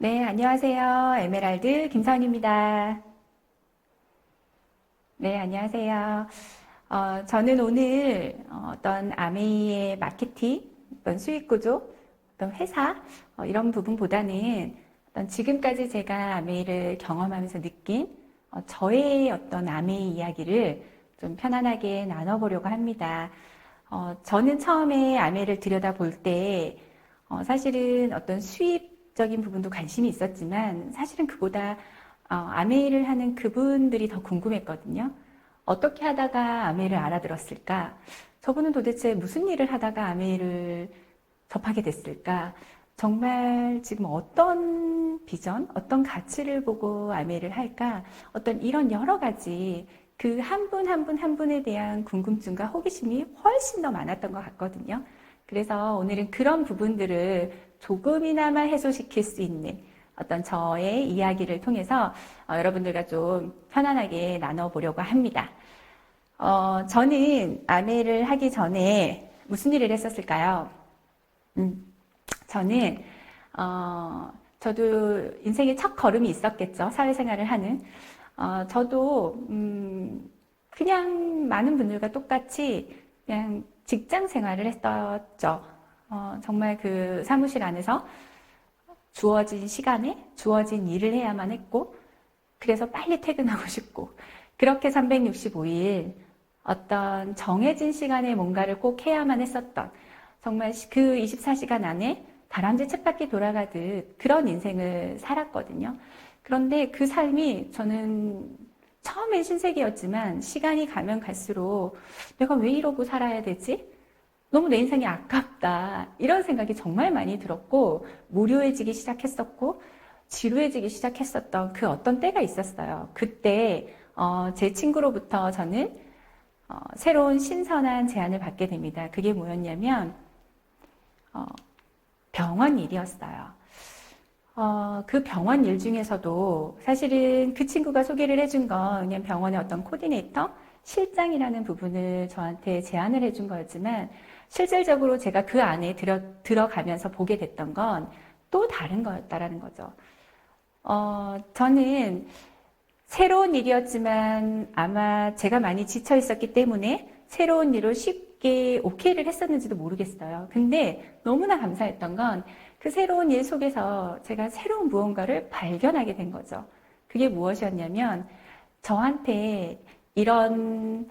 네, 안녕하세요. 에메랄드 김선입니다. 네, 안녕하세요. 저는 오늘 어떤 아메이의 마케팅, 어떤 수익 구조, 어떤 회사, 이런 부분보다는 어떤 지금까지 제가 아메이를 경험하면서 느낀 저의 어떤 아메이 이야기를 좀 편안하게 나눠보려고 합니다. 저는 처음에 아메이를 들여다볼 때 사실은 어떤 수입적인 부분도 관심이 있었지만 사실은 그보다 아메이를 하는 그분들이 더 궁금했거든요. 어떻게 하다가 아메이를 알아들었을까? 저분은 도대체 무슨 일을 하다가 아메이를 접하게 됐을까? 정말 지금 어떤 비전, 어떤 가치를 보고 아메이를 할까? 어떤 이런 여러 가지 그 한 분 한 분 한 분에 대한 궁금증과 호기심이 훨씬 더 많았던 것 같거든요. 그래서 오늘은 그런 부분들을 조금이나마 해소시킬 수 있는 어떤 저의 이야기를 통해서 여러분들과 좀 편안하게 나눠보려고 합니다. 저는 아메를 하기 전에 무슨 일을 했었을까요? 저는, 저도 인생의 첫 걸음이 있었겠죠. 사회생활을 하는. 저도, 그냥 많은 분들과 똑같이 그냥 직장 생활을 했었죠. 정말 그 사무실 안에서 주어진 시간에 주어진 일을 해야만 했고, 그래서 빨리 퇴근하고 싶고, 그렇게 365일 어떤 정해진 시간에 뭔가를 꼭 해야만 했었던, 정말 그 24시간 안에 다람쥐 쳇바퀴 돌아가듯 그런 인생을 살았거든요. 그런데 그 삶이 저는 처음엔 신세계였지만 시간이 가면 갈수록 내가 왜 이러고 살아야 되지? 너무 내 인생이 아깝다. 이런 생각이 정말 많이 들었고, 무료해지기 시작했었고, 지루해지기 시작했었던 그 어떤 때가 있었어요. 그때, 제 친구로부터 저는, 새로운 신선한 제안을 받게 됩니다. 그게 뭐였냐면, 병원 일이었어요. 그 병원 일 중에서도 사실은 그 친구가 소개를 해준 건 그냥 병원의 어떤 코디네이터, 실장이라는 부분을 저한테 제안을 해준 거였지만 실질적으로 제가 그 안에 들어가면서 보게 됐던 건 또 다른 거였다라는 거죠. 저는 새로운 일이었지만 아마 제가 많이 지쳐 있었기 때문에 새로운 일을 쉽게 오케이를 했었는지도 모르겠어요. 근데 너무나 감사했던 건 그 새로운 일 속에서 제가 새로운 무언가를 발견하게 된 거죠. 그게 무엇이었냐면 저한테 이런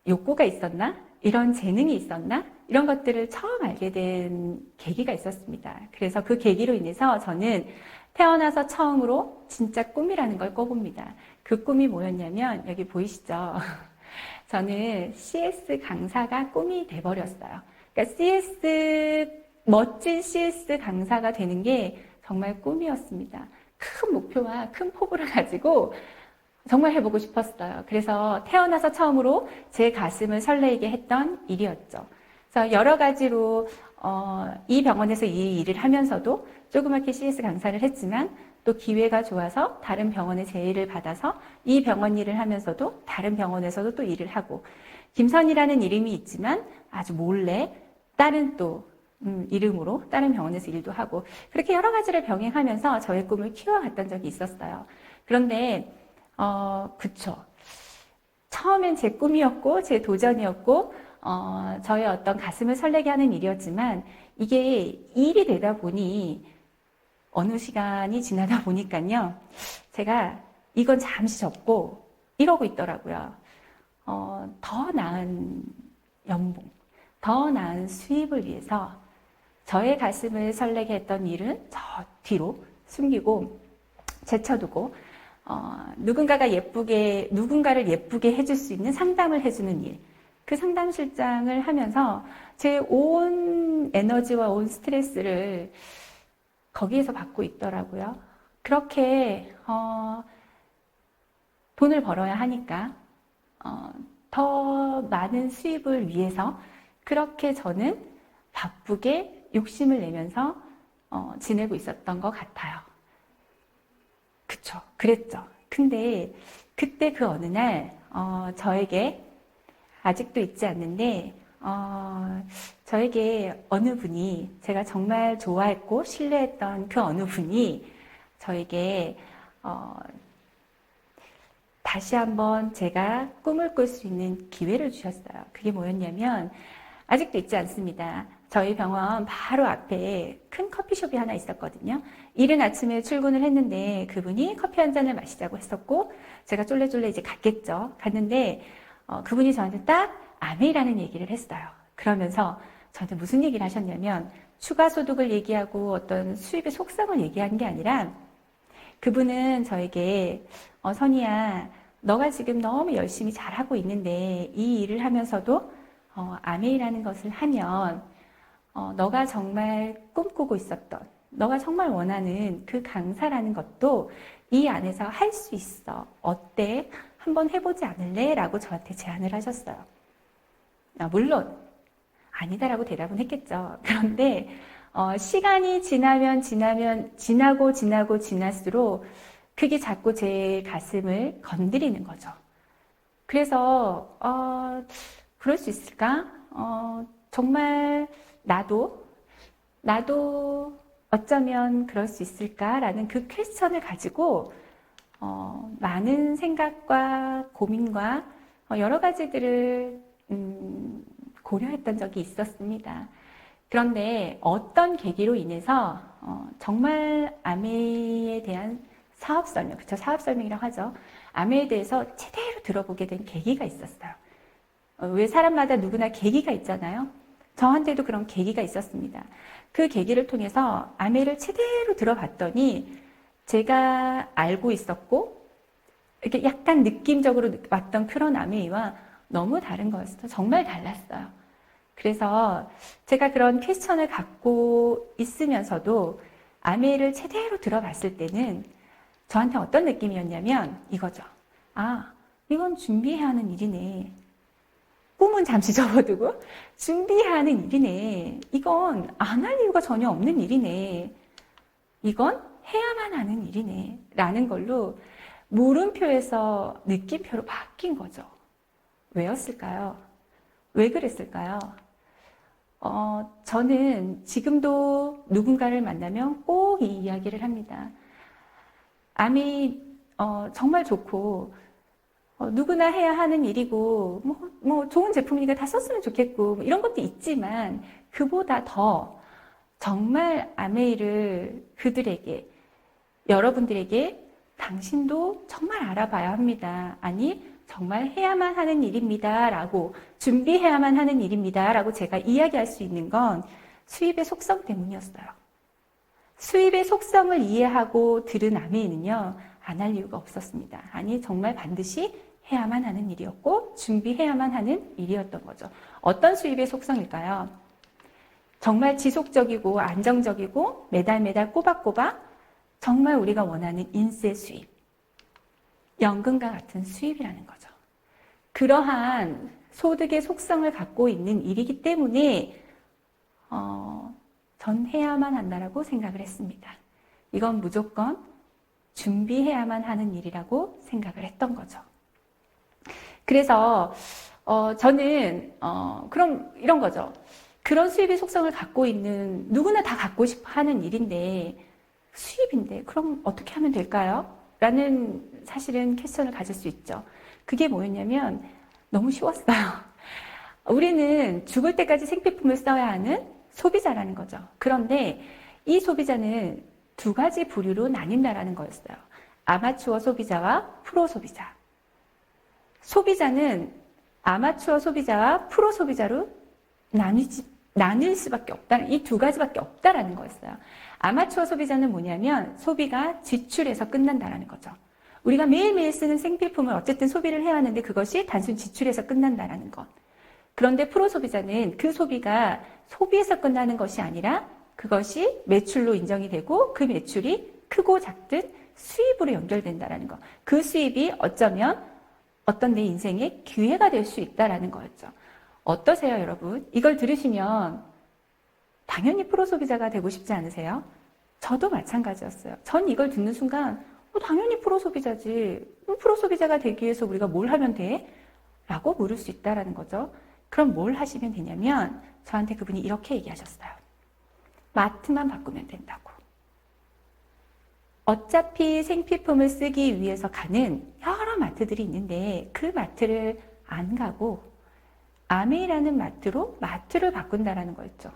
욕구가 있었나? 이런 재능이 있었나? 이런 것들을 처음 알게 된 계기가 있었습니다. 그래서 그 계기로 인해서 저는 태어나서 처음으로 진짜 꿈이라는 걸 꿔봅니다. 그 꿈이 뭐였냐면 여기 보이시죠? 저는 CS 강사가 꿈이 돼버렸어요. 그러니까 멋진 CS 강사가 되는 게 정말 꿈이었습니다. 큰 목표와 큰 포부를 가지고 정말 해보고 싶었어요. 그래서 태어나서 처음으로 제 가슴을 설레게 했던 일이었죠. 그래서 여러 가지로 이 병원에서 이 일을 하면서도 조그맣게 CS 강사를 했지만 또 기회가 좋아서 다른 병원에 제의를 받아서 이 병원 일을 하면서도 다른 병원에서도 또 일을 하고 김선이라는 이름이 있지만 아주 몰래 다른 또 이름으로 다른 병원에서 일도 하고 그렇게 여러 가지를 병행하면서 저의 꿈을 키워갔던 적이 있었어요. 그런데 그쵸. 처음엔 제 꿈이었고, 제 도전이었고, 저의 어떤 가슴을 설레게 하는 일이었지만, 이게 일이 되다 보니, 어느 시간이 지나다 보니까요, 제가 이건 잠시 접고, 이러고 있더라고요. 더 나은 연봉, 더 나은 수입을 위해서 저의 가슴을 설레게 했던 일은 저 뒤로 숨기고, 제쳐두고, 누군가를 예쁘게 해줄 수 있는 상담을 해주는 일. 그 상담 실장을 하면서 제 온 에너지와 온 스트레스를 거기에서 받고 있더라고요. 그렇게, 돈을 벌어야 하니까, 더 많은 수입을 위해서 그렇게 저는 바쁘게 욕심을 내면서, 지내고 있었던 것 같아요. 그쵸. 그랬죠. 근데 그때 그 어느 날, 저에게 아직도 잊지 않는데, 저에게 어느 분이 제가 정말 좋아했고 신뢰했던 그 어느 분이 저에게 다시 한번 제가 꿈을 꿀 수 있는 기회를 주셨어요. 그게 뭐였냐면 아직도 잊지 않습니다. 저희 병원 바로 앞에 큰 커피숍이 하나 있었거든요. 이른 아침에 출근을 했는데 그분이 커피 한 잔을 마시자고 했었고 제가 쫄래쫄래 이제 갔겠죠. 갔는데 그분이 저한테 딱 아메이라는 얘기를 했어요. 그러면서 저한테 무슨 얘기를 하셨냐면 추가 소득을 얘기하고 어떤 수입의 속성을 얘기한 게 아니라 그분은 저에게 선희야, 너가 지금 너무 열심히 잘하고 있는데 이 일을 하면서도 아메이라는 것을 하면 너가 정말 꿈꾸고 있었던, 너가 정말 원하는 그 강사라는 것도 이 안에서 할 수 있어. 어때? 한번 해보지 않을래? 라고 저한테 제안을 하셨어요. 물론 아니다라고 대답은 했겠죠. 그런데 시간이 지나고 지날수록 그게 자꾸 제 가슴을 건드리는 거죠. 그래서 그럴 수 있을까? 정말 나도 어쩌면 그럴 수 있을까라는 그 퀘스천을 가지고 많은 생각과 고민과 여러 가지들을 고려했던 적이 있었습니다. 그런데 어떤 계기로 인해서 정말 아메에 대한 사업 설명, 그쵸? 사업 설명이라고 하죠. 아메에 대해서 제대로 들어보게 된 계기가 있었어요. 왜 사람마다 누구나 계기가 있잖아요. 저한테도 그런 계기가 있었습니다. 그 계기를 통해서 아메를 제대로 들어봤더니 제가 알고 있었고 이렇게 약간 느낌적으로 왔던 그런 아메이와 너무 다른 거였어요. 정말 달랐어요. 그래서 제가 그런 퀘스천을 갖고 있으면서도 아메이를 제대로 들어봤을 때는 저한테 어떤 느낌이었냐면 이거죠. 아, 이건 준비해야 하는 일이네. 꿈은 잠시 접어두고 준비해야 하는 일이네. 이건 안 할 이유가 전혀 없는 일이네. 이건 해야만 하는 일이네. 라는 걸로 물음표에서 느낌표로 바뀐 거죠. 왜였을까요? 왜 그랬을까요? 저는 지금도 누군가를 만나면 꼭 이 이야기를 합니다. 암이 정말 좋고 누구나 해야 하는 일이고 뭐 좋은 제품이니까 다 썼으면 좋겠고 뭐 이런 것도 있지만 그보다 더 정말 아메이를 그들에게 여러분들에게 당신도 정말 알아봐야 합니다. 아니 정말 해야만 하는 일입니다. 라고 준비해야만 하는 일입니다. 라고 제가 이야기할 수 있는 건 수입의 속성 때문이었어요. 수입의 속성을 이해하고 들은 아메이는요. 안 할 이유가 없었습니다. 아니 정말 반드시 해야만 하는 일이었고 준비해야만 하는 일이었던 거죠. 어떤 수입의 속성일까요? 정말 지속적이고 안정적이고 매달 꼬박꼬박 정말 우리가 원하는 인세 수입, 연금과 같은 수입이라는 거죠. 그러한 소득의 속성을 갖고 있는 일이기 때문에 전 해야만 한다라고 생각을 했습니다. 이건 무조건 준비해야만 하는 일이라고 생각을 했던 거죠. 그래서 저는 그럼 이런 거죠. 그런 수입의 속성을 갖고 있는 누구나 다 갖고 싶어 하는 일인데 수입인데 그럼 어떻게 하면 될까요? 라는 사실은 퀘스천을 가질 수 있죠. 그게 뭐였냐면 너무 쉬웠어요. 우리는 죽을 때까지 생필품을 써야 하는 소비자라는 거죠. 그런데 이 소비자는 두 가지 부류로 나뉜다라는 거였어요. 아마추어 소비자와 프로 소비자. 소비자는 아마추어 소비자와 프로 소비자로 나뉠 수밖에 없다. 이 두 가지밖에 없다라는 거였어요. 아마추어 소비자는 뭐냐면 소비가 지출에서 끝난다라는 거죠. 우리가 매일매일 쓰는 생필품을 어쨌든 소비를 해야 하는데 그것이 단순 지출에서 끝난다라는 것. 그런데 프로 소비자는 그 소비가 소비에서 끝나는 것이 아니라 그것이 매출로 인정이 되고 그 매출이 크고 작든 수입으로 연결된다라는 것. 그 수입이 어쩌면 어떤 내 인생의 기회가 될 수 있다라는 거였죠. 어떠세요, 여러분? 이걸 들으시면 당연히 프로 소비자가 되고 싶지 않으세요? 저도 마찬가지였어요. 전 이걸 듣는 순간 당연히 프로 소비자지. 프로 소비자가 되기 위해서 우리가 뭘 하면 돼? 라고 물을 수 있다라는 거죠. 그럼 뭘 하시면 되냐면 저한테 그분이 이렇게 얘기하셨어요. 마트만 바꾸면 된다고. 어차피 생필품을 쓰기 위해서 가는 여러 마트들이 있는데 그 마트를 안 가고 아메이라는 마트를 바꾼다라는 거였죠.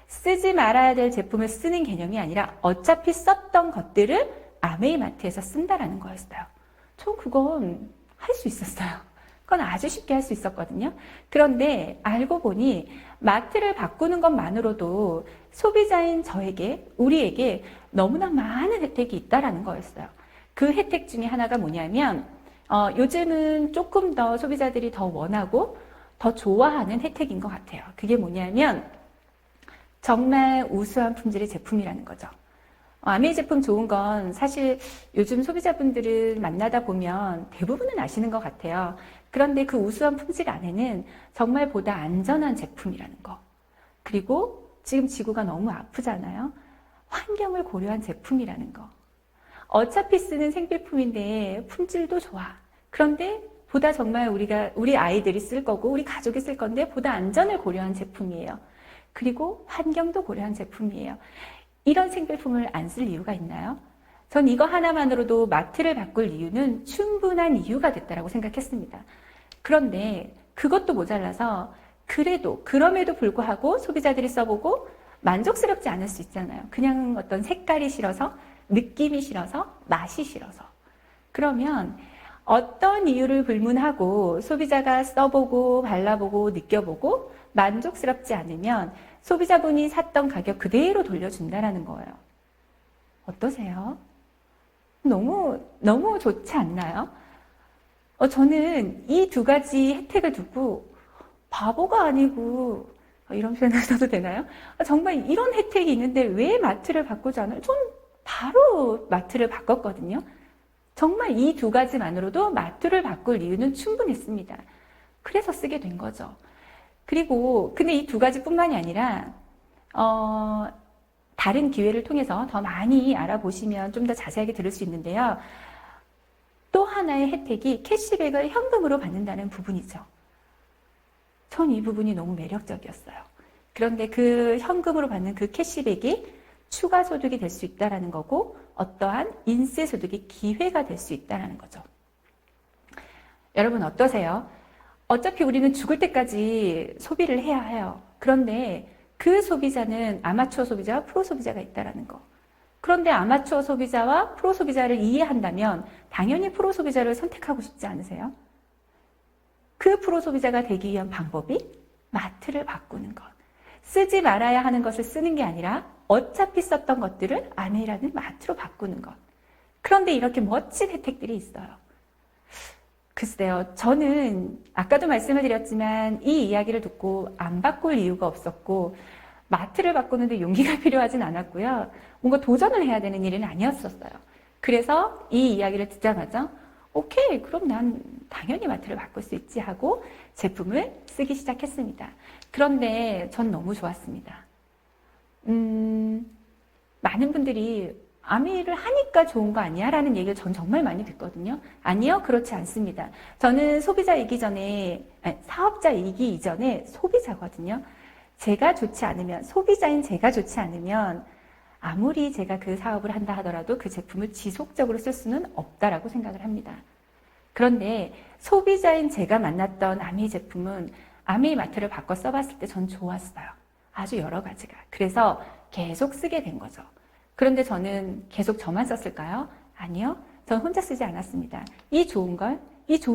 쓰지 말아야 될 제품을 쓰는 개념이 아니라 어차피 썼던 것들을 아메이 마트에서 쓴다라는 거였어요. 저 그건 할 수 있었어요. 그건 아주 쉽게 할 수 있었거든요. 그런데 알고 보니 마트를 바꾸는 것만으로도 소비자인 저에게, 우리에게 너무나 많은 혜택이 있다라는 거였어요. 그 혜택 중에 하나가 뭐냐면 요즘은 조금 더 소비자들이 더 원하고 더 좋아하는 혜택인 것 같아요. 그게 뭐냐면 정말 우수한 품질의 제품이라는 거죠. 아메이 제품 좋은 건 사실 요즘 소비자분들을 만나다 보면 대부분은 아시는 것 같아요. 그런데 그 우수한 품질 안에는 정말 보다 안전한 제품이라는 거. 그리고 지금 지구가 너무 아프잖아요. 환경을 고려한 제품이라는 거. 어차피 쓰는 생필품인데 품질도 좋아. 그런데 보다 정말 우리 아이들이 쓸 거고 우리 가족이 쓸 건데 보다 안전을 고려한 제품이에요. 그리고 환경도 고려한 제품이에요. 이런 생필품을 안 쓸 이유가 있나요? 전 이거 하나만으로도 마트를 바꿀 이유는 충분한 이유가 됐다고 생각했습니다. 그런데 그것도 모자라서 그럼에도 불구하고 소비자들이 써보고 만족스럽지 않을 수 있잖아요. 그냥 어떤 색깔이 싫어서, 느낌이 싫어서, 맛이 싫어서. 그러면 어떤 이유를 불문하고 소비자가 써보고 발라보고 느껴보고 만족스럽지 않으면 소비자분이 샀던 가격 그대로 돌려준다라는 거예요. 어떠세요? 너무 좋지 않나요? 저는 이 두 가지 혜택을 두고 바보가 아니고 이런 표현을 써도 되나요? 정말 이런 혜택이 있는데 왜 마트를 바꾸지 않아요? 전 바로 마트를 바꿨거든요. 정말 이 두 가지만으로도 마트를 바꿀 이유는 충분했습니다. 그래서 쓰게 된 거죠. 그리고 근데 이 두 가지뿐만이 아니라 다른 기회를 통해서 더 많이 알아보시면 좀 더 자세하게 들을 수 있는데요. 또 하나의 혜택이 캐시백을 현금으로 받는다는 부분이죠. 전 이 부분이 너무 매력적이었어요. 그런데 그 현금으로 받는 그 캐시백이 추가 소득이 될 수 있다는 거고 어떠한 인세 소득의 기회가 될 수 있다는 거죠. 여러분 어떠세요? 어차피 우리는 죽을 때까지 소비를 해야 해요. 그런데 그 소비자는 아마추어 소비자와 프로 소비자가 있다는 거. 그런데 아마추어 소비자와 프로 소비자를 이해한다면 당연히 프로 소비자를 선택하고 싶지 않으세요? 그 프로 소비자가 되기 위한 방법이 마트를 바꾸는 것. 쓰지 말아야 하는 것을 쓰는 게 아니라 어차피 썼던 것들을 아메이라는 마트로 바꾸는 것. 그런데 이렇게 멋진 혜택들이 있어요. 글쎄요, 저는 아까도 말씀을 드렸지만 이 이야기를 듣고 안 바꿀 이유가 없었고 마트를 바꾸는데 용기가 필요하진 않았고요. 뭔가 도전을 해야 되는 일은 아니었었어요. 그래서 이 이야기를 듣자마자 오케이, 그럼 난 당연히 마트를 바꿀 수 있지 하고 제품을 쓰기 시작했습니다. 그런데 전 너무 좋았습니다. 많은 분들이 아메이를 하니까 좋은 거 아니야? 라는 얘기를 전 정말 많이 듣거든요. 아니요, 그렇지 않습니다. 저는 사업자이기 이전에 소비자거든요. 소비자인 제가 좋지 않으면 아무리 제가 그 사업을 한다 하더라도 그 제품을 지속적으로 쓸 수는 없다라고 생각을 합니다. 그런데 소비자인 제가 만났던 아메이 제품은 아메이 마트를 바꿔 써봤을 때 전 좋았어요. 아주 여러 가지가. 그래서 계속 쓰게 된 거죠. 그런데 저는 계속 저만 썼을까요? 아니요. 전 혼자 쓰지 않았습니다. 이 좋은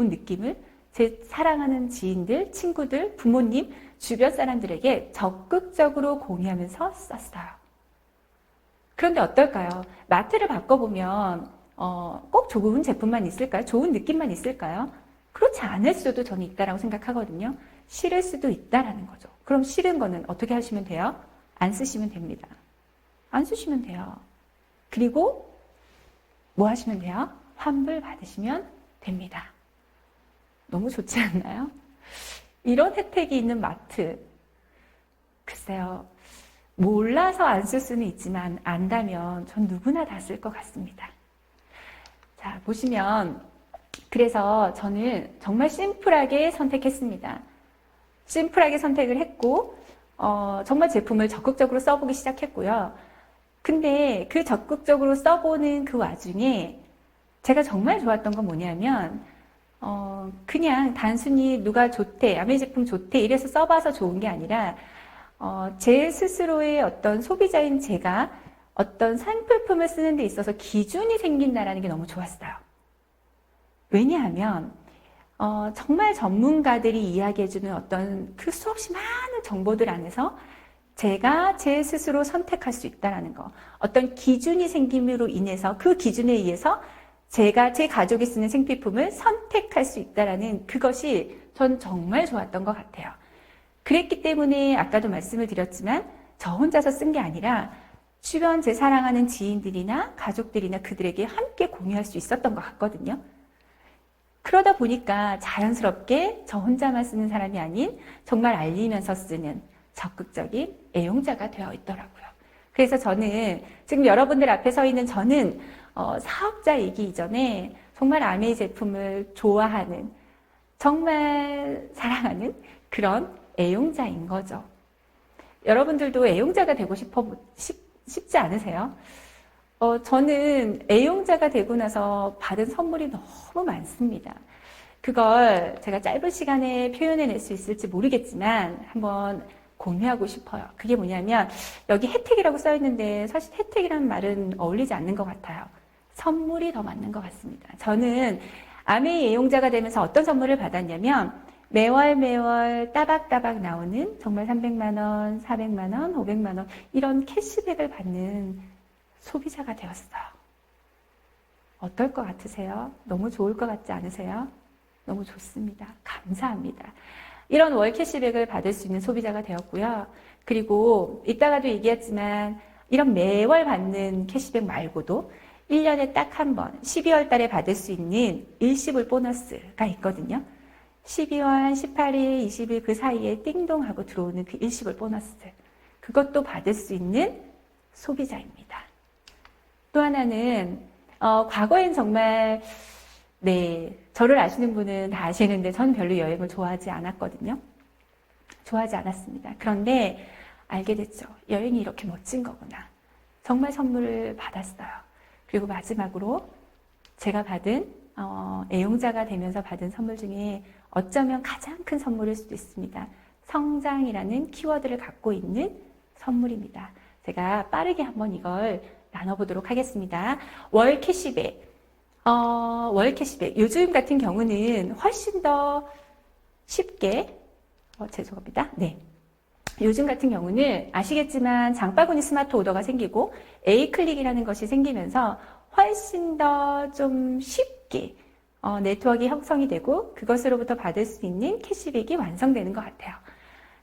느낌을 제 사랑하는 지인들, 친구들, 부모님, 주변 사람들에게 적극적으로 공유하면서 썼어요. 그런데 어떨까요? 마트를 바꿔보면 꼭 좋은 제품만 있을까요? 좋은 느낌만 있을까요? 그렇지 않을 수도 저는 있다라고 생각하거든요. 싫을 수도 있다라는 거죠. 그럼 싫은 거는 어떻게 하시면 돼요? 안 쓰시면 됩니다. 안 쓰시면 돼요. 그리고 뭐 하시면 돼요? 환불 받으시면 됩니다. 너무 좋지 않나요? 이런 혜택이 있는 마트. 글쎄요. 몰라서 안 쓸 수는 있지만 안다면 전 누구나 다 쓸 것 같습니다. 자, 보시면 그래서 저는 정말 심플하게 선택했습니다. 심플하게 선택을 했고 정말 제품을 적극적으로 써보기 시작했고요. 근데 그 적극적으로 써보는 그 와중에 제가 정말 좋았던 건 뭐냐면, 그냥 단순히 누가 좋대, 아메 제품 좋대, 이래서 써봐서 좋은 게 아니라, 제 스스로의 어떤 소비자인 제가 어떤 상품을 쓰는 데 있어서 기준이 생긴다라는 게 너무 좋았어요. 왜냐하면, 정말 전문가들이 이야기해주는 어떤 그 수없이 많은 정보들 안에서 제가 제 스스로 선택할 수 있다는 거. 어떤 기준이 생김으로 인해서 그 기준에 의해서 제가 제 가족이 쓰는 생필품을 선택할 수 있다는 그것이 전 정말 좋았던 것 같아요. 그랬기 때문에 아까도 말씀을 드렸지만 저 혼자서 쓴 게 아니라 주변 제 사랑하는 지인들이나 가족들이나 그들에게 함께 공유할 수 있었던 것 같거든요. 그러다 보니까 자연스럽게 저 혼자만 쓰는 사람이 아닌 정말 알리면서 쓰는 적극적인 애용자가 되어 있더라고요. 그래서 저는 지금 여러분들 앞에 서 있는 저는 사업자이기 이전에 정말 아메이 제품을 좋아하는, 정말 사랑하는 그런 애용자인 거죠. 여러분들도 애용자가 되고 싶지 않으세요? 저는 애용자가 되고 나서 받은 선물이 너무 많습니다. 그걸 제가 짧은 시간에 표현해낼 수 있을지 모르겠지만 한번 공유하고 싶어요. 그게 뭐냐면 여기 혜택이라고 써 있는데 사실 혜택이라는 말은 어울리지 않는 것 같아요. 선물이 더 맞는 것 같습니다. 저는 아메이 애용자가 되면서 어떤 선물을 받았냐면 매월 따박따박 나오는 정말 300만 원, 400만 원, 500만 원 이런 캐시백을 받는 소비자가 되었어요. 어떨 것 같으세요? 너무 좋을 것 같지 않으세요? 너무 좋습니다. 감사합니다. 이런 월 캐시백을 받을 수 있는 소비자가 되었고요. 그리고 이따가도 얘기했지만 이런 매월 받는 캐시백 말고도 1년에 딱 한 번 12월 달에 받을 수 있는 일시불 보너스가 있거든요. 12월 18일, 20일 그 사이에 띵동 하고 들어오는 그 일시불 보너스. 그것도 받을 수 있는 소비자입니다. 또 하나는 과거엔 정말 저를 아시는 분은 다 아시는데 저는 별로 여행을 좋아하지 않았거든요. 좋아하지 않았습니다. 그런데 알게 됐죠. 여행이 이렇게 멋진 거구나. 정말 선물을 받았어요. 그리고 마지막으로 제가 받은 애용자가 되면서 받은 선물 중에 어쩌면 가장 큰 선물일 수도 있습니다. 성장이라는 키워드를 갖고 있는 선물입니다. 제가 빠르게 한번 이걸 나눠보도록 하겠습니다. 월 캐시백. 월 캐시백. 요즘 같은 경우는 훨씬 더 쉽게, 죄송합니다. 네. 요즘 같은 경우는 아시겠지만 장바구니 스마트 오더가 생기고 A클릭이라는 것이 생기면서 훨씬 더 좀 쉽게 네트워크가 형성이 되고 그것으로부터 받을 수 있는 캐시백이 완성되는 것 같아요.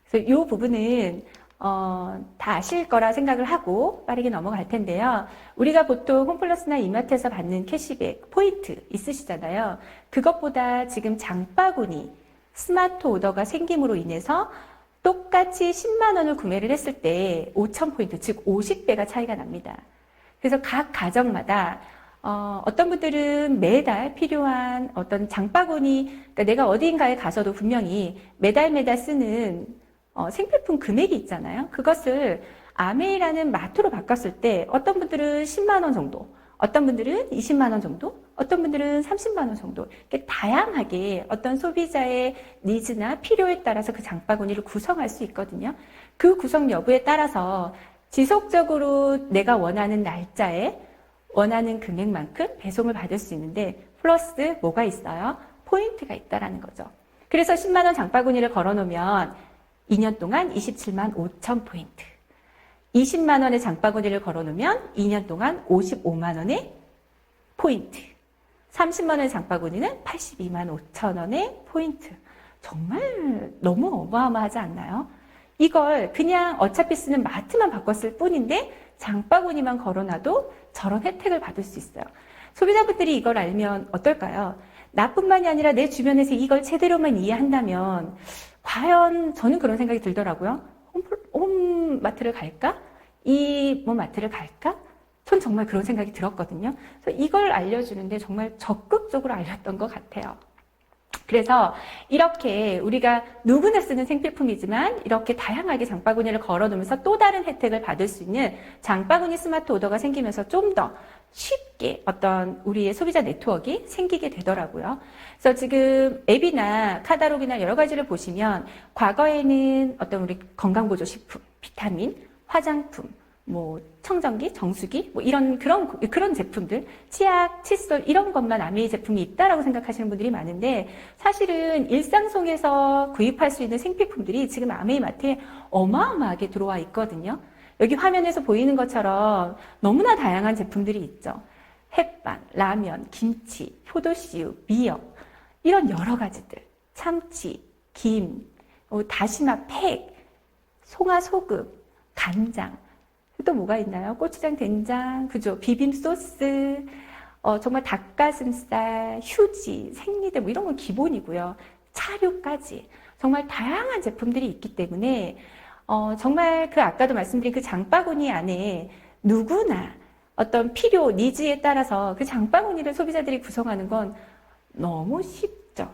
그래서 이 부분은 다 아실 거라 생각을 하고 빠르게 넘어갈 텐데요. 우리가 보통 홈플러스나 이마트에서 받는 캐시백, 포인트 있으시잖아요. 그것보다 지금 장바구니 스마트 오더가 생김으로 인해서 똑같이 10만 원을 구매를 했을 때 5,000포인트, 즉 50배가 차이가 납니다. 그래서 각 가정마다 어떤 분들은 매달 필요한 어떤 장바구니, 그러니까 내가 어디인가에 가서도 분명히 매달 쓰는 생필품 금액이 있잖아요. 그것을 아메이라는 마트로 바꿨을 때 어떤 분들은 10만 원 정도, 어떤 분들은 20만 원 정도, 어떤 분들은 30만 원 정도 이렇게 다양하게 어떤 소비자의 니즈나 필요에 따라서 그 장바구니를 구성할 수 있거든요. 그 구성 여부에 따라서 지속적으로 내가 원하는 날짜에 원하는 금액만큼 배송을 받을 수 있는데 플러스 뭐가 있어요? 포인트가 있다라는 거죠. 그래서 10만 원 장바구니를 걸어놓으면 2년 동안 27만 5천 포인트. 20만 원의 장바구니를 걸어놓으면 2년 동안 55만 원의 포인트. 30만 원의 장바구니는 82만 5천 원의 포인트. 정말 너무 어마어마하지 않나요? 이걸 그냥 어차피 쓰는 마트만 바꿨을 뿐인데 장바구니만 걸어놔도 저런 혜택을 받을 수 있어요. 소비자분들이 이걸 알면 어떨까요? 나뿐만이 아니라 내 주변에서 이걸 제대로만 이해한다면 과연 저는 그런 생각이 들더라고요. 홈마트를 갈까? 마트를 갈까? 전 정말 그런 생각이 들었거든요. 그래서 이걸 알려주는데 정말 적극적으로 알렸던 것 같아요. 그래서 이렇게 우리가 누구나 쓰는 생필품이지만 이렇게 다양하게 장바구니를 걸어놓으면서 또 다른 혜택을 받을 수 있는 장바구니 스마트 오더가 생기면서 좀 더 쉽게 어떤 우리의 소비자 네트워크가 생기게 되더라고요. 그래서 지금 앱이나 카탈로그나 여러 가지를 보시면 과거에는 어떤 우리 건강보조식품, 비타민, 화장품, 뭐 청정기, 정수기, 뭐 이런 그런 제품들, 치약, 칫솔 이런 것만 아메이 제품이 있다라고 생각하시는 분들이 많은데 사실은 일상 속에서 구입할 수 있는 생필품들이 지금 아메이 마트에 어마어마하게 들어와 있거든요. 여기 화면에서 보이는 것처럼 너무나 다양한 제품들이 있죠. 햇반, 라면, 김치, 포도씨유, 미역 이런 여러 가지들, 참치, 김, 다시마 팩, 송화 소금, 간장 또 뭐가 있나요? 고추장, 된장, 그죠? 비빔 소스, 정말 닭가슴살, 휴지, 생리대 뭐 이런 건 기본이고요. 차류까지 정말 다양한 제품들이 있기 때문에 정말 그 아까도 말씀드린 그 장바구니 안에 누구나 어떤 필요, 니즈에 따라서 그 장바구니를 소비자들이 구성하는 건 너무 쉽죠.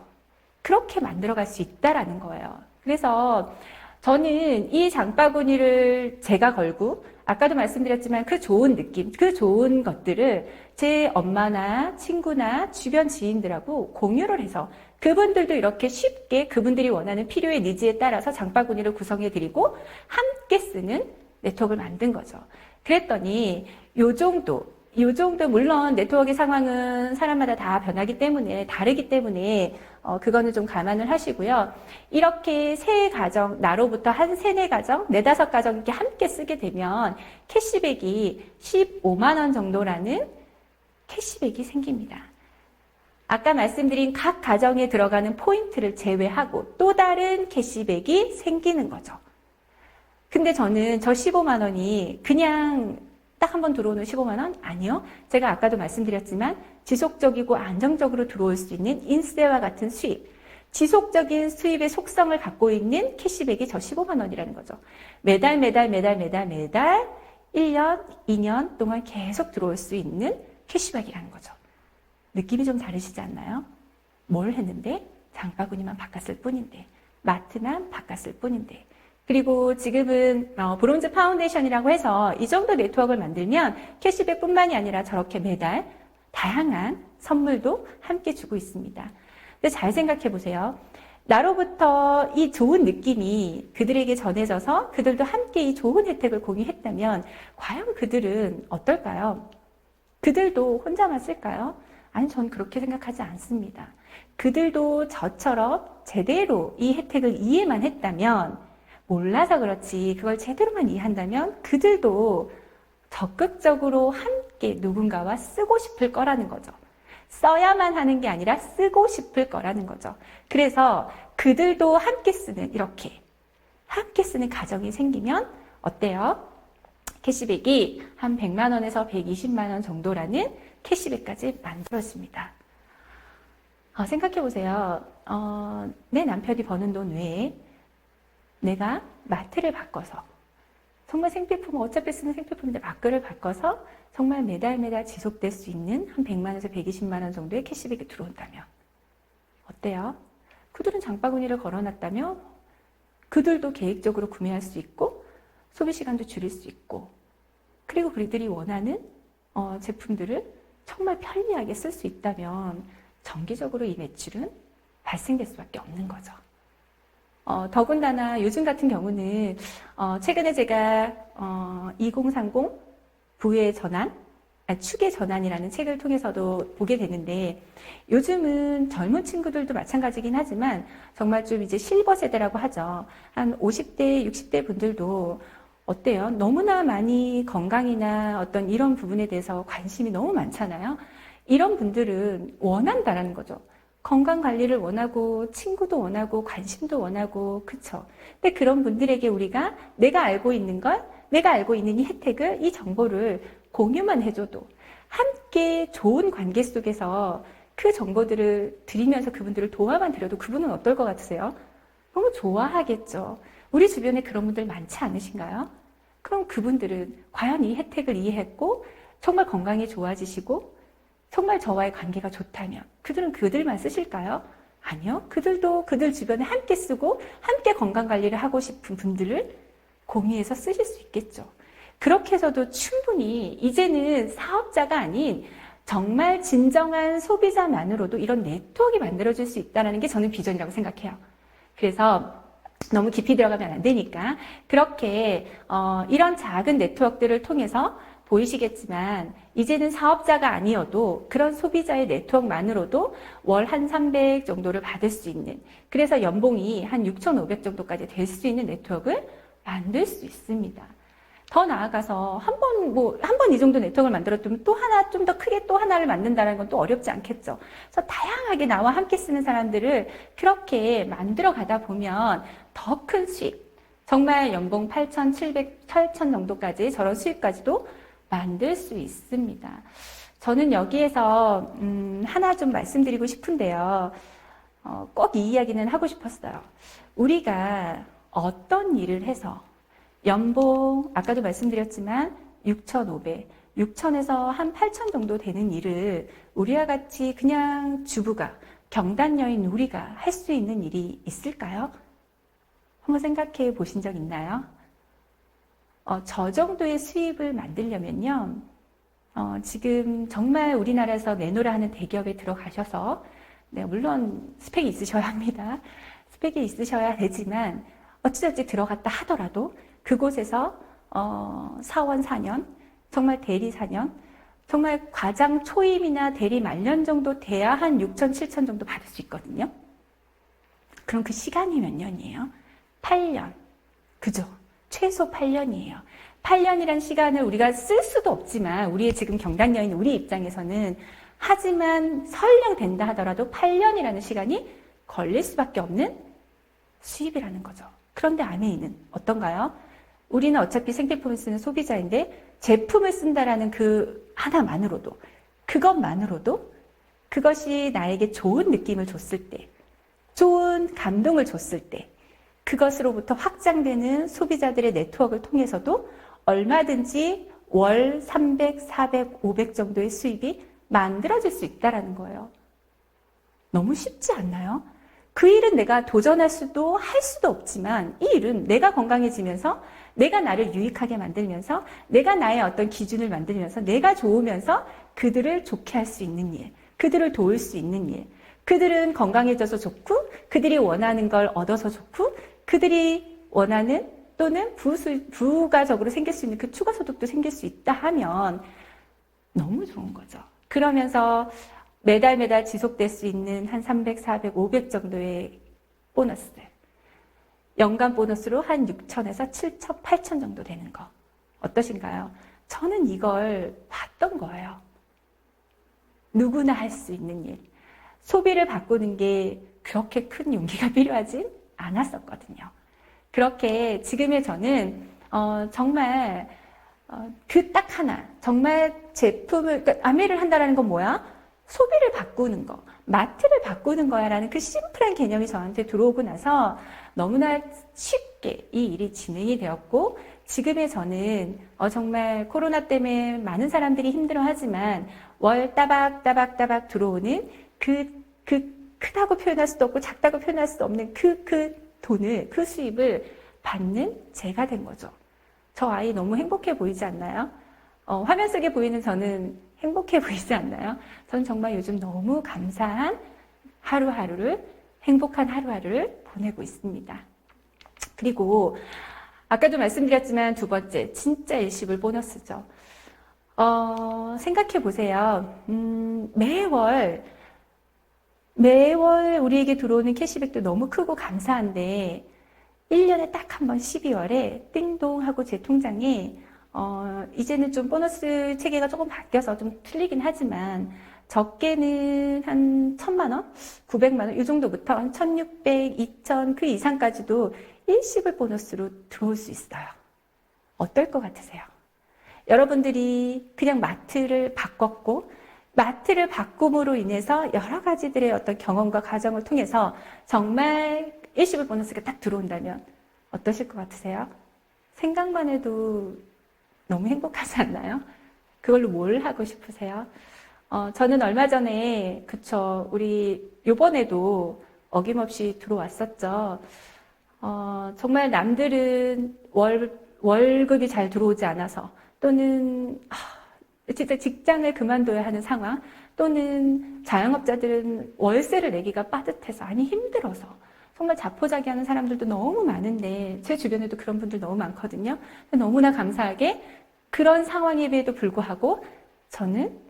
그렇게 만들어갈 수 있다라는 거예요. 그래서 저는 이 장바구니를 제가 걸고 아까도 말씀드렸지만 그 좋은 느낌, 그 좋은 것들을 제 엄마나 친구나 주변 지인들하고 공유를 해서 그분들도 이렇게 쉽게 그분들이 원하는 필요의 니즈에 따라서 장바구니를 구성해드리고 함께 쓰는 네트워크를 만든 거죠. 그랬더니 요 정도 물론 네트워크 상황은 사람마다 다 변하기 때문에 다르기 때문에 그거는 좀 감안을 하시고요. 이렇게 세 가정, 나로부터 한 세네 가정, 네다섯 가정 이렇게 함께 쓰게 되면 캐시백이 15만 원 정도라는 캐시백이 생깁니다. 아까 말씀드린 각 가정에 들어가는 포인트를 제외하고 또 다른 캐시백이 생기는 거죠. 근데 저는 저 15만 원이 그냥 딱 한 번 들어오는 15만 원? 아니요. 제가 아까도 말씀드렸지만 지속적이고 안정적으로 들어올 수 있는 인세와 같은 수입, 지속적인 수입의 속성을 갖고 있는 캐시백이 저 15만 원이라는 거죠. 매달 1년, 2년 동안 계속 들어올 수 있는 캐시백이라는 거죠. 느낌이 좀 다르시지 않나요? 뭘 했는데? 장바구니만 바꿨을 뿐인데, 마트만 바꿨을 뿐인데. 그리고 지금은 브론즈 파운데이션이라고 해서 이 정도 네트워크를 만들면 캐시백뿐만이 아니라 저렇게 매달 다양한 선물도 함께 주고 있습니다. 근데 잘 생각해 보세요. 나로부터 이 좋은 느낌이 그들에게 전해져서 그들도 함께 이 좋은 혜택을 공유했다면 과연 그들은 어떨까요? 그들도 혼자만 쓸까요? 아니, 전 그렇게 생각하지 않습니다. 그들도 저처럼 제대로 이 혜택을 이해만 했다면, 몰라서 그렇지 그걸 제대로만 이해한다면 그들도 적극적으로 함께 누군가와 쓰고 싶을 거라는 거죠. 써야만 하는 게 아니라 쓰고 싶을 거라는 거죠. 그래서 그들도 함께 쓰는, 이렇게 함께 쓰는 가정이 생기면 어때요? 캐시백이 한 100만 원에서 120만 원 정도라는 캐시백까지 만들어집니다. 생각해 보세요. 내 남편이 버는 돈 외에 내가 마트를 바꿔서 정말 생필품, 어차피 쓰는 생필품인데 마트를 바꿔서 정말 매달 지속될 수 있는 한 100만 원에서 120만 원 정도의 캐시백이 들어온다면 어때요? 그들은 장바구니를 걸어놨다면 그들도 계획적으로 구매할 수 있고 소비 시간도 줄일 수 있고 그리고 그들이 원하는 제품들을 정말 편리하게 쓸 수 있다면 정기적으로 이 매출은 발생될 수밖에 없는 거죠. 더군다나 요즘 같은 경우는 최근에 제가 2030 부의 전환, 축의 전환이라는 책을 통해서도 보게 되는데 요즘은 젊은 친구들도 마찬가지긴 하지만 정말 좀 이제 실버 세대라고 하죠. 한 50대, 60대 분들도 어때요? 너무나 많이 건강이나 어떤 이런 부분에 대해서 관심이 너무 많잖아요. 이런 분들은 원한다라는 거죠. 건강 관리를 원하고 친구도 원하고 관심도 원하고 그쵸? 근데 그런 분들에게 우리가 내가 알고 있는 걸, 내가 알고 있는 이 혜택을, 이 정보를 공유만 해줘도 함께 좋은 관계 속에서 그 정보들을 드리면서 그분들을 도와만 드려도 그분은 어떨 것 같으세요? 너무 좋아하겠죠. 우리 주변에 그런 분들 많지 않으신가요? 그럼 그분들은 과연 이 혜택을 이해했고 정말 건강이 좋아지시고 정말 저와의 관계가 좋다면 그들은 그들만 쓰실까요? 아니요. 그들도 그들 주변에 함께 쓰고 함께 건강관리를 하고 싶은 분들을 공유해서 쓰실 수 있겠죠. 그렇게 해서도 충분히 이제는 사업자가 아닌 정말 진정한 소비자만으로도 이런 네트워크가 만들어질 수 있다는 게 저는 비전이라고 생각해요. 그래서 너무 깊이 들어가면 안 되니까 그렇게 이런 작은 네트워크들을 통해서 보이시겠지만 이제는 사업자가 아니어도 그런 소비자의 네트워크만으로도 월 한 300 정도를 받을 수 있는, 그래서 연봉이 한 6,500 정도까지 될 수 있는 네트워크를 만들 수 있습니다. 더 나아가서 한 번 이 정도 네트워크를 만들었다면 또 하나, 좀 더 크게 또 하나를 만든다는 건 또 어렵지 않겠죠. 그래서 다양하게 나와 함께 쓰는 사람들을 그렇게 만들어 가다 보면 더 큰 수익, 정말 연봉 8,700, 8,000 정도까지 저런 수익까지도 만들 수 있습니다. 저는 여기에서 하나 좀 말씀드리고 싶은데요. 꼭 이 이야기는 하고 싶었어요. 우리가 어떤 일을 해서 연봉, 아까도 말씀드렸지만 6,500, 6,000에서 한 8,000 정도 되는 일을 우리와 같이 그냥 주부가, 경단녀인 우리가 할 수 있는 일이 있을까요? 한번 생각해 보신 적 있나요? 저 정도의 수입을 만들려면요, 지금 정말 우리나라에서 내노라 하는 대기업에 들어가셔서, 네, 물론 스펙이 있으셔야 합니다. 스펙이 있으셔야 되지만, 어찌저찌 들어갔다 하더라도 그곳에서 4원 4년, 정말 대리 4년, 정말 과장 초임이나 대리 말년 정도 돼야 한 6천, 7천 정도 받을 수 있거든요. 그럼 그 시간이 몇 년이에요? 8년. 그죠? 최소 8년이에요. 8년이란 시간을 우리가 쓸 수도 없지만 우리의 지금 경단녀인 우리 입장에서는, 하지만 설령 된다 하더라도 8년이라는 시간이 걸릴 수밖에 없는 수입이라는 거죠. 그런데 아메이는 어떤가요? 우리는 어차피 생필품을 쓰는 소비자인데 제품을 쓴다라는 그 하나만으로도, 그것만으로도, 그것이 나에게 좋은 느낌을 줬을 때, 좋은 감동을 줬을 때, 그것으로부터 확장되는 소비자들의 네트워크를 통해서도 얼마든지 월 300, 400, 500 정도의 수입이 만들어질 수 있다는 거예요. 너무 쉽지 않나요? 그 일은 내가 도전할 수도 할 수도 없지만, 이 일은 내가 건강해지면서, 내가 나를 유익하게 만들면서, 내가 나의 어떤 기준을 만들면서, 내가 좋으면서 그들을 좋게 할 수 있는 일, 그들을 도울 수 있는 일, 그들은 건강해져서 좋고, 그들이 원하는 걸 얻어서 좋고, 그들이 원하는 또는 부가적으로 생길 수 있는 그 추가소득도 생길 수 있다 하면 너무 좋은 거죠. 그러면서 매달 지속될 수 있는 한 300, 400, 500 정도의 보너스, 연간 보너스로 한 6천에서 7천, 8천 정도 되는 거 어떠신가요? 저는 이걸 봤던 거예요. 누구나 할 수 있는 일. 소비를 바꾸는 게 그렇게 큰 용기가 필요하진 않았었거든요. 그렇게 지금의 저는 정말 그 딱 하나, 정말 제품을, 그러니까 아메를 한다는 건 뭐야? 소비를 바꾸는 거, 마트를 바꾸는 거야 라는 그 심플한 개념이 저한테 들어오고 나서 너무나 쉽게 이 일이 진행이 되었고, 지금의 저는 정말 코로나 때문에 많은 사람들이 힘들어하지만 월 따박따박 들어오는 그 크다고 표현할 수도 없고 작다고 표현할 수도 없는 그 돈을, 그 수입을 받는 제가 된 거죠. 저 아이 너무 행복해 보이지 않나요? 화면 속에 보이는 저는 행복해 보이지 않나요? 저는 정말 요즘 너무 감사한 하루하루를, 행복한 하루하루를 보내고 있습니다. 그리고 아까도 말씀드렸지만 두 번째, 진짜 일시불 보너스죠. 생각해 보세요. 매월 우리에게 들어오는 캐시백도 너무 크고 감사한데 1년에 딱 한 번 12월에 띵동 하고 제 통장에 이제는 좀 보너스 체계가 조금 바뀌어서 좀 틀리긴 하지만 적게는 한 1,000만 원, 900만 원 이 정도부터 한 1,600, 2,000 그 이상까지도 일시불 보너스로 들어올 수 있어요. 어떨 것 같으세요? 여러분들이 그냥 마트를 바꿨고 마트를 바꿈으로 인해서 여러 가지들의 어떤 경험과 과정을 통해서 정말 일시불 보너스가 딱 들어온다면 어떠실 것 같으세요? 생각만 해도 너무 행복하지 않나요? 그걸로 뭘 하고 싶으세요? 저는 얼마 전에, 그쵸, 우리 요번에도 어김없이 들어왔었죠. 정말 남들은 월급이 잘 들어오지 않아서 또는 진짜 직장을 그만둬야 하는 상황 또는 자영업자들은 월세를 내기가 빠듯해서 아니 힘들어서 정말 자포자기하는 사람들도 너무 많은데 제 주변에도 그런 분들 너무 많거든요. 너무나 감사하게 그런 상황임에도 불구하고 저는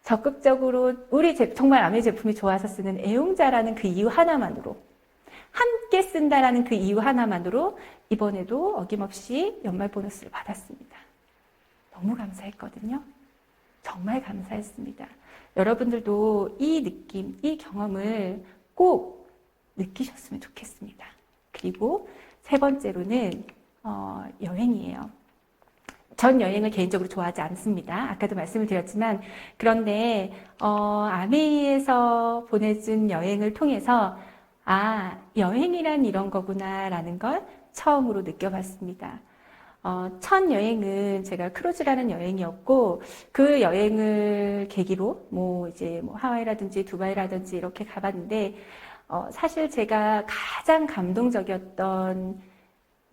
적극적으로 정말 아메 제품이 좋아서 쓰는 애용자라는 그 이유 하나만으로 함께 쓴다라는 그 이유 하나만으로 이번에도 어김없이 연말 보너스를 받았습니다. 너무 감사했거든요. 정말 감사했습니다. 여러분들도 이 느낌, 이 경험을 꼭 느끼셨으면 좋겠습니다. 그리고 세 번째로는 여행이에요. 전 여행을 개인적으로 좋아하지 않습니다. 아까도 말씀을 드렸지만 그런데 아메이에서 보내준 여행을 통해서 여행이란 이런 거구나라는 걸 처음으로 느껴봤습니다. 첫 여행은 제가 크루즈라는 여행이었고 그 여행을 계기로 하와이라든지 두바이라든지 이렇게 가봤는데 사실 제가 가장 감동적이었던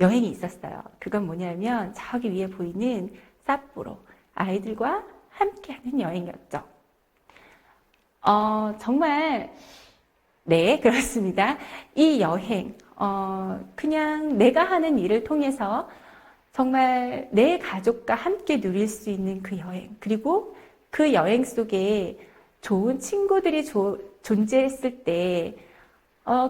여행이 있었어요. 그건 뭐냐면 저기 위에 보이는 삿포로 아이들과 함께하는 여행이었죠. 정말 네, 그렇습니다. 이 여행 그냥 내가 하는 일을 통해서 정말 내 가족과 함께 누릴 수 있는 그 여행 그리고 그 여행 속에 좋은 친구들이 존재했을 때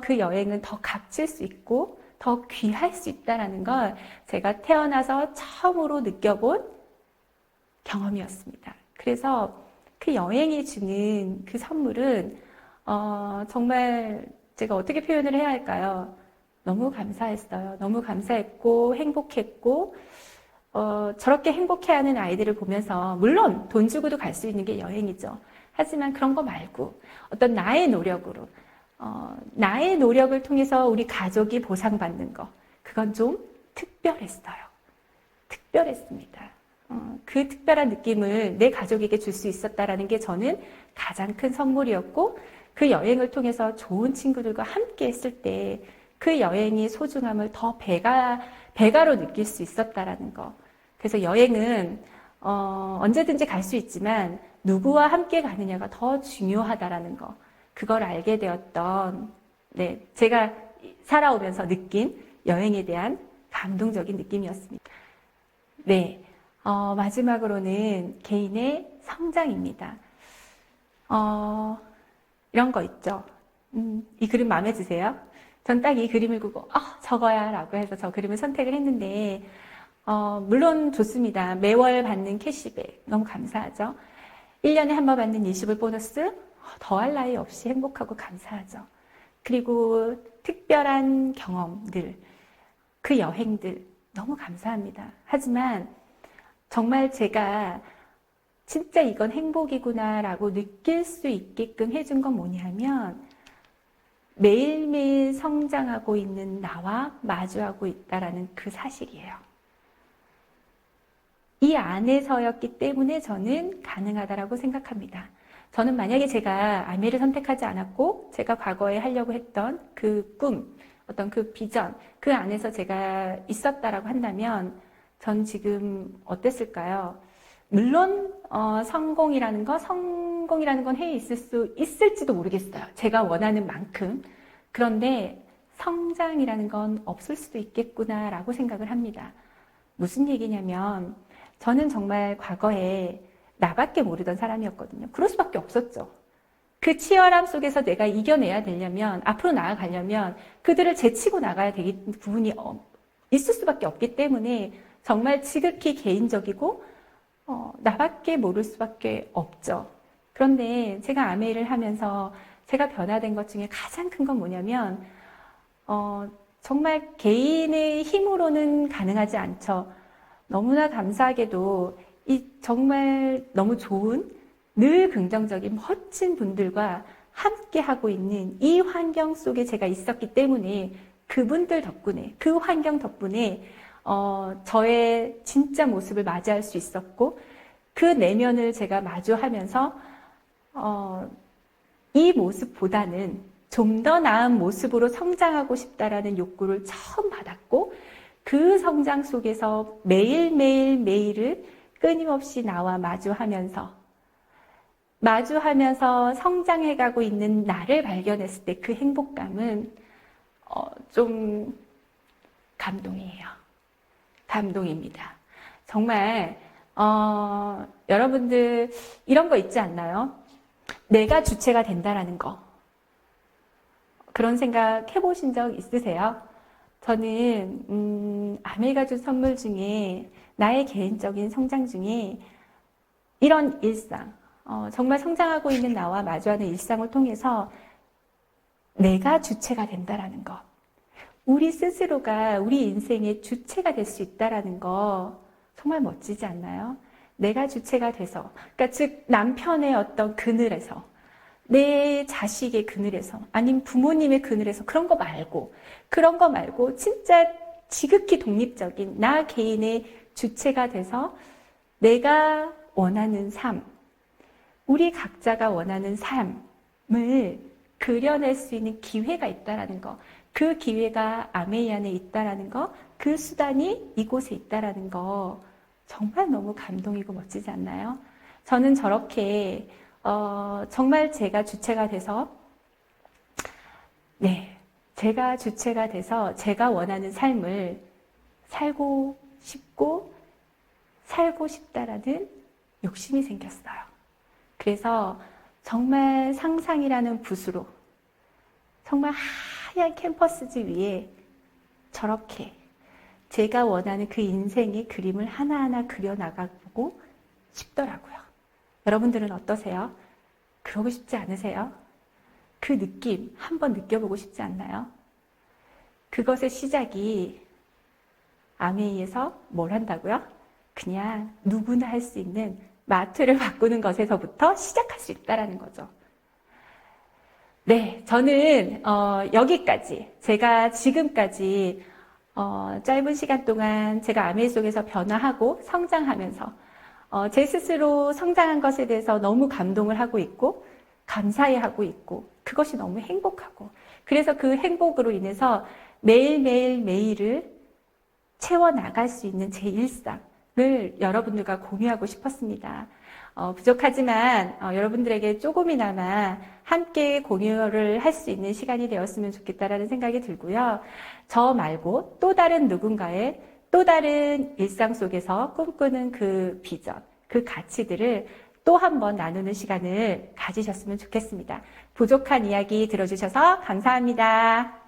그 여행은 더 값질 수 있고 더 귀할 수 있다는 걸 제가 태어나서 처음으로 느껴본 경험이었습니다. 그래서 그 여행이 주는 그 선물은 정말 제가 어떻게 표현을 해야 할까요? 너무 감사했어요. 너무 감사했고 행복했고 저렇게 행복해하는 아이들을 보면서 물론 돈 주고도 갈 수 있는 게 여행이죠. 하지만 그런 거 말고 어떤 나의 노력으로 나의 노력을 통해서 우리 가족이 보상받는 거 그건 좀 특별했어요. 특별했습니다. 그 특별한 느낌을 내 가족에게 줄 수 있었다라는 게 저는 가장 큰 선물이었고 그 여행을 통해서 좋은 친구들과 함께 했을 때 그 여행이 소중함을 더 배가로 느낄 수 있었다라는 거. 그래서 여행은 언제든지 갈 수 있지만 누구와 함께 가느냐가 더 중요하다라는 거. 그걸 알게 되었던 제가 살아오면서 느낀 여행에 대한 감동적인 느낌이었습니다. 네, 마지막으로는 개인의 성장입니다. 이런 거 있죠. 이 그림 마음에 드세요? 전 딱 이 그림을 보고 저거야 라고 해서 저 그림을 선택을 했는데 물론 좋습니다. 매월 받는 캐시백 너무 감사하죠. 1년에 한 번 받는 일시불 보너스 더할 나위 없이 행복하고 감사하죠. 그리고 특별한 경험들, 그 여행들 너무 감사합니다. 하지만 정말 제가 진짜 이건 행복이구나 라고 느낄 수 있게끔 해준 건 뭐냐면 매일매일 성장하고 있는 나와 마주하고 있다라는 그 사실이에요. 이 안에서였기 때문에 저는 가능하다라고 생각합니다. 저는 만약에 제가 아메를 선택하지 않았고 제가 과거에 하려고 했던 그 꿈, 어떤 그 비전, 그 안에서 제가 있었다라고 한다면 전 지금 어땠을까요? 물론 성공이라는 건 해에 있을지도 모르겠어요. 제가 원하는 만큼. 그런데 성장이라는 건 없을 수도 있겠구나라고 생각을 합니다. 무슨 얘기냐면 저는 정말 과거에 나밖에 모르던 사람이었거든요. 그럴 수밖에 없었죠. 그 치열함 속에서 내가 이겨내야 되려면, 앞으로 나아가려면 그들을 제치고 나가야 되는 부분이 있을 수밖에 없기 때문에 정말 지극히 개인적이고 나밖에 모를 수밖에 없죠. 그런데 제가 아메이를 하면서 제가 변화된 것 중에 가장 큰 건 뭐냐면 정말 개인의 힘으로는 가능하지 않죠. 너무나 감사하게도 이 정말 너무 좋은 늘 긍정적인 멋진 분들과 함께 하고 있는 이 환경 속에 제가 있었기 때문에 그분들 덕분에 그 환경 덕분에 저의 진짜 모습을 맞이할 수 있었고 그 내면을 제가 마주하면서 이 모습보다는 좀 더 나은 모습으로 성장하고 싶다라는 욕구를 처음 받았고 그 성장 속에서 매일매일 매일을 끊임없이 나와 마주하면서 성장해가고 있는 나를 발견했을 때 그 행복감은 좀 감동이에요. 감동입니다. 정말 여러분들 이런 거 있지 않나요? 내가 주체가 된다라는 거. 그런 생각 해보신 적 있으세요? 저는 아메가 준 선물 중에 나의 개인적인 성장 중에 이런 일상, 정말 성장하고 있는 나와 마주하는 일상을 통해서 내가 주체가 된다라는 거. 우리 스스로가 우리 인생의 주체가 될 수 있다라는 거 정말 멋지지 않나요? 내가 주체가 돼서, 그러니까 즉 남편의 어떤 그늘에서, 내 자식의 그늘에서, 아니면 부모님의 그늘에서 그런 거 말고 진짜 지극히 독립적인 나 개인의 주체가 돼서 내가 원하는 삶, 우리 각자가 원하는 삶을 그려낼 수 있는 기회가 있다라는 거, 그 기회가 아메이 안에 있다라는 거, 그 수단이 이곳에 있다라는 거 정말 너무 감동이고 멋지지 않나요? 저는 저렇게 정말 제가 주체가 돼서 제가 원하는 삶을 살고 싶다라는 욕심이 생겼어요. 그래서 정말 상상이라는 붓으로 정말 하얀 캔버스지 위에 저렇게 제가 원하는 그 인생의 그림을 하나하나 그려나가보고 싶더라고요. 여러분들은 어떠세요? 그러고 싶지 않으세요? 그 느낌 한번 느껴보고 싶지 않나요? 그것의 시작이 아메이에서 뭘 한다고요? 그냥 누구나 할 수 있는 마트를 바꾸는 것에서부터 시작할 수 있다는 거죠. 네, 저는 여기까지 제가 지금까지 짧은 시간 동안 제가 아메이 속에서 변화하고 성장하면서 제 스스로 성장한 것에 대해서 너무 감동을 하고 있고 감사해하고 있고 그것이 너무 행복하고 그래서 그 행복으로 인해서 매일을 채워나갈 수 있는 제 일상을 여러분들과 공유하고 싶었습니다. 부족하지만 여러분들에게 조금이나마 함께 공유를 할 수 있는 시간이 되었으면 좋겠다라는 생각이 들고요. 저 말고 또 다른 누군가의 또 다른 일상 속에서 꿈꾸는 그 비전, 그 가치들을 또 한 번 나누는 시간을 가지셨으면 좋겠습니다. 부족한 이야기 들어주셔서 감사합니다.